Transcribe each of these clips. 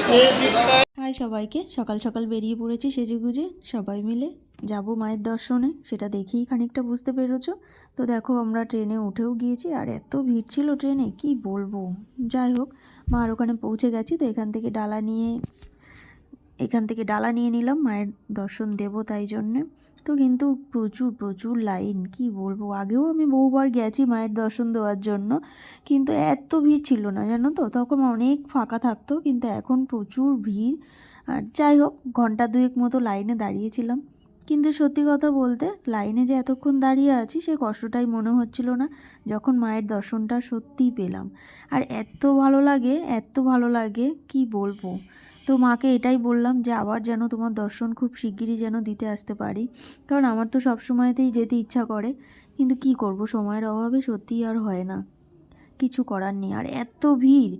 High সবাইকে, সকাল সকাল বেরিয়ে পড়েছি সেজেগুজে সবাই মিলে যাব মায়ের দর্শনে। সেটা দেখেই খানিকটা বুঝতে পেরেছো। তো দেখো আমরা ট্রেনে উঠেও গিয়েছি, আর এত ভিড় ছিল ট্রেনে কি বলবো। যাই হোক, মার ওখানে পৌঁছে গেছি। তো এখান থেকে ডালা নিয়ে নিলাম মায়ের দর্শন দেব তাই জন্যে। তো কিন্তু প্রচুর প্রচুর লাইন, কি বলবো। আগেও আমি বহুবার গেছি মায়ের দর্শন দেওয়ার জন্য, কিন্তু এত ভিড় ছিল না জানো তো। তখন অনেক ফাঁকা থাকতো, কিন্তু এখন প্রচুর ভিড়। আর যাই হোক, ঘন্টা দুয়েক মতো লাইনে দাঁড়িয়েছিলাম, কিন্তু সত্যি কথা বলতে লাইনে যে এতক্ষণ দাঁড়িয়ে আছি সে কষ্টটাই মনে হচ্ছিল না, যখন মায়ের দর্শনটা সত্যিই পেলাম। আর এত ভালো লাগে, এত ভালো লাগে কি বলবো। তো মাকে এটাই বললাম যে আবার যেন তোমার দর্শন খুব শিগগিরই যেন দিতে আসতে পারি, কারণ আমার তো সব সময়তেই যেতে ইচ্ছা করে, কিন্তু কি করব, সময়ের অভাবে সত্যিই আর হয় না, কিছু করার নেই। আর এত ভিড়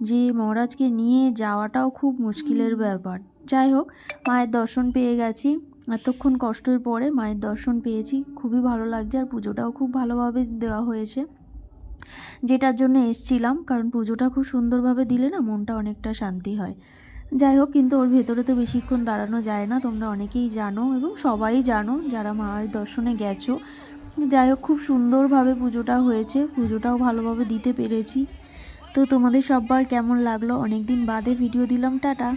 যে মহারাজকে নিয়ে যাওয়াটাও খুব মুশকিলের ব্যাপার। যাই হোক, মায়ের দর্শন পেয়ে গেছি। এতক্ষণ কষ্টের পরে মায়ের দর্শন পেয়েছি, খুবই ভালো লাগছে। আর পুজোটাও খুব ভালোভাবে দেওয়া হয়েছে, যেটার জন্য এসছিলাম, কারণ পুজোটা খুব সুন্দরভাবে দিলে না মনটা অনেকটা শান্তি হয়। যাই হোক, কিন্তু ওর ভেতরে তো বেশিক্ষণ দাঁড়ানো যায় না, তোমরা অনেকেই জানো এবং সবাই জানো যারা মায়ের দর্শনে গেছো। যাই হোক, খুব সুন্দরভাবে পুজোটা হয়েছে, পুজোটাও ভালোভাবে দিতে পেরেছি। তো তোমাদের সবার কেমন লাগলো? অনেক দিন বাদে ভিডিও দিলাম। টাটা।